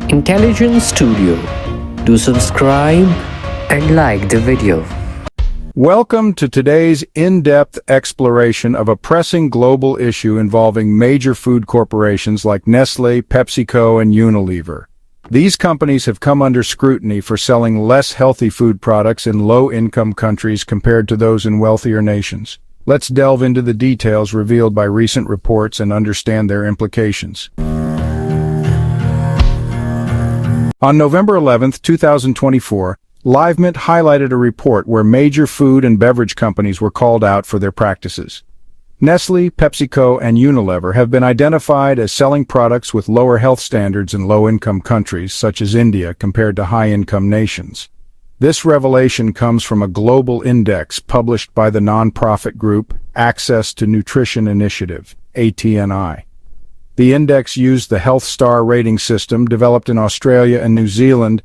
Intelligence Studio. Do subscribe and like the video. Welcome to today's in-depth exploration of a pressing global issue involving major food corporations like Nestle, PepsiCo, and Unilever. These companies have come under scrutiny for selling less healthy food products in low-income countries compared to those in wealthier nations. Let's delve into the details revealed by recent reports and understand their implications. On November 11, 2024, LiveMint highlighted a report where major food and beverage companies were called out for their practices. Nestle, PepsiCo, and Unilever have been identified as selling products with lower health standards in low-income countries such as India compared to high-income nations. This revelation comes from a global index published by the nonprofit group Access to Nutrition Initiative, ATNI. The index used the Health Star rating system developed in Australia and New Zealand,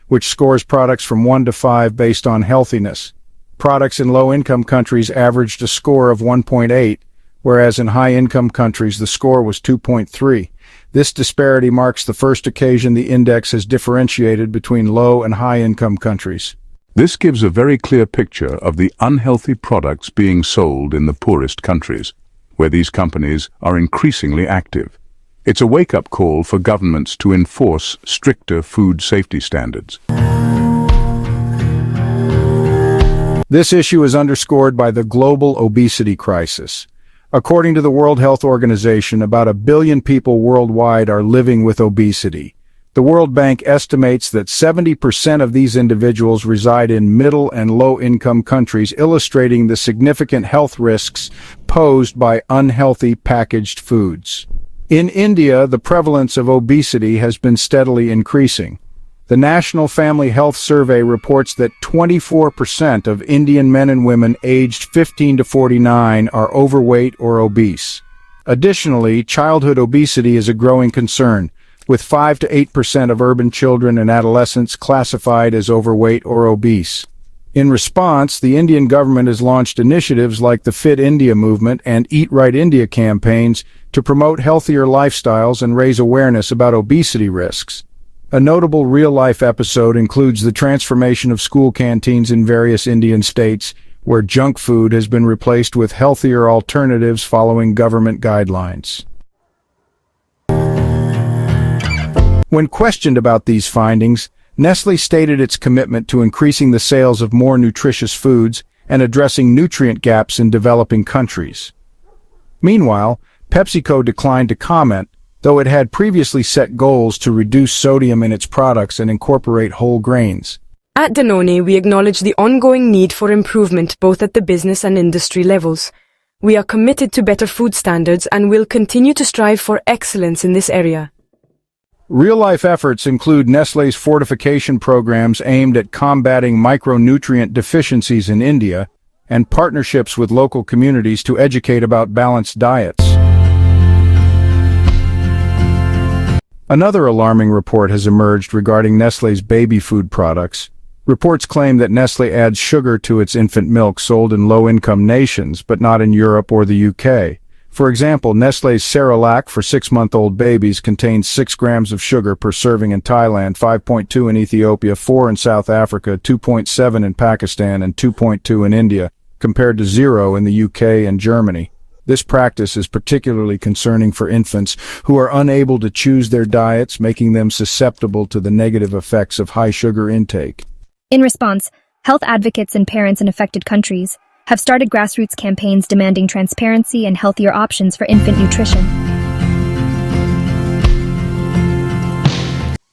which scores products from 1 to 5 based on healthiness. Products in low-income countries averaged a score of 1.8, whereas in high-income countries the score was 2.3. This disparity marks the first occasion the index has differentiated between low and high-income countries. This gives a very clear picture of the unhealthy products being sold in the poorest countries, where these companies are increasingly active. It's a wake-up call for governments to enforce stricter food safety standards. This issue is underscored by the global obesity crisis. According to the World Health Organization, about 1 billion people worldwide are living with obesity. The World Bank estimates that 70% of these individuals reside in middle and low-income countries, illustrating the significant health risks posed by unhealthy packaged foods. In India, the prevalence of obesity has been steadily increasing. The National Family Health Survey reports that 24% of Indian men and women aged 15 to 49 are overweight or obese. Additionally, childhood obesity is a growing concern, with 5 to 8% of urban children and adolescents classified as overweight or obese. In response, the Indian government has launched initiatives like the Fit India movement and Eat Right India campaigns to promote healthier lifestyles and raise awareness about obesity risks. A notable real-life episode includes the transformation of school canteens in various Indian states, where junk food has been replaced with healthier alternatives following government guidelines. When questioned about these findings, Nestle stated its commitment to increasing the sales of more nutritious foods and addressing nutrient gaps in developing countries. Meanwhile, PepsiCo declined to comment, though it had previously set goals to reduce sodium in its products and incorporate whole grains. At Danone, we acknowledge the ongoing need for improvement both at the business and industry levels. We are committed to better food standards and will continue to strive for excellence in this area. Real-life efforts include Nestle's fortification programs aimed at combating micronutrient deficiencies in India and partnerships with local communities to educate about balanced diets. Another alarming report has emerged regarding Nestle's baby food products. Reports claim that Nestle adds sugar to its infant milk sold in low-income nations, but not in Europe or the UK. For example, Nestle's Cerelac for 6-month-old babies contains 6 grams of sugar per serving in Thailand, 5.2 in Ethiopia, 4 in South Africa, 2.7 in Pakistan, and 2.2 in India, compared to 0 in the UK and Germany. This practice is particularly concerning for infants who are unable to choose their diets, making them susceptible to the negative effects of high sugar intake. In response, health advocates and parents in affected countries have started grassroots campaigns demanding transparency and healthier options for infant nutrition.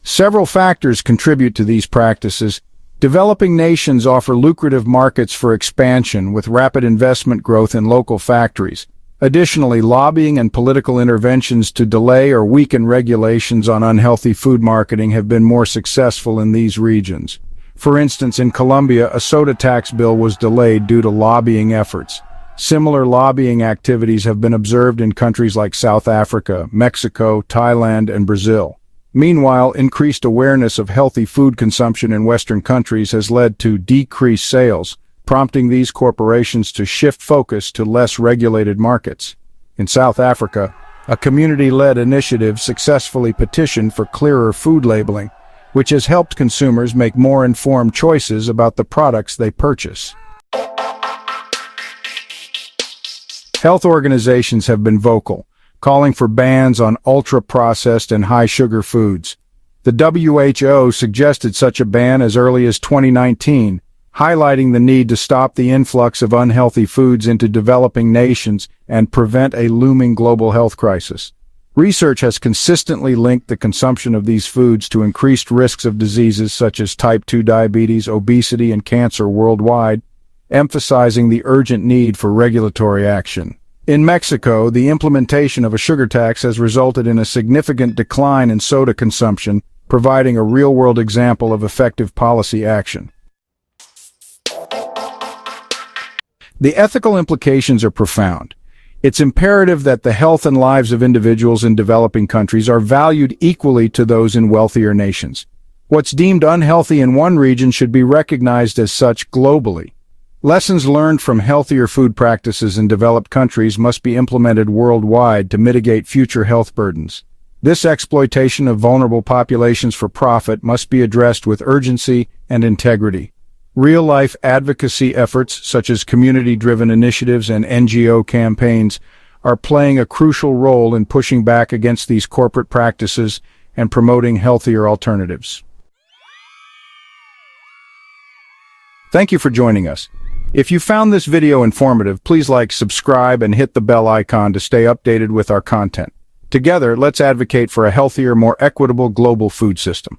Several factors contribute to these practices. Developing nations offer lucrative markets for expansion with rapid investment growth in local factories. Additionally, lobbying and political interventions to delay or weaken regulations on unhealthy food marketing have been more successful in these regions. For instance, in Colombia, a soda tax bill was delayed due to lobbying efforts. Similar lobbying activities have been observed in countries like South Africa, Mexico, Thailand, and Brazil. Meanwhile, increased awareness of healthy food consumption in Western countries has led to decreased sales, prompting these corporations to shift focus to less regulated markets. In South Africa, A community-led initiative successfully petitioned for clearer food labeling, which has helped consumers make more informed choices about the products they purchase. Health organizations have been vocal, calling for bans on ultra-processed and high-sugar foods. The WHO suggested such a ban as early as 2019, highlighting the need to stop the influx of unhealthy foods into developing nations and prevent a looming global health crisis. Research has consistently linked the consumption of these foods to increased risks of diseases such as type 2 diabetes, obesity, and cancer worldwide, emphasizing the urgent need for regulatory action. In Mexico, the implementation of a sugar tax has resulted in a significant decline in soda consumption, providing a real-world example of effective policy action. The ethical implications are profound. It's imperative that the health and lives of individuals in developing countries are valued equally to those in wealthier nations. What's deemed unhealthy in one region should be recognized as such globally. Lessons learned from healthier food practices in developed countries must be implemented worldwide to mitigate future health burdens. This exploitation of vulnerable populations for profit must be addressed with urgency and integrity. Real-life advocacy efforts, such as community-driven initiatives and NGO campaigns, are playing a crucial role in pushing back against these corporate practices and promoting healthier alternatives. Thank you for joining us. If you found this video informative, please like, subscribe, and hit the bell icon to stay updated with our content. Together, let's advocate for a healthier, more equitable global food system.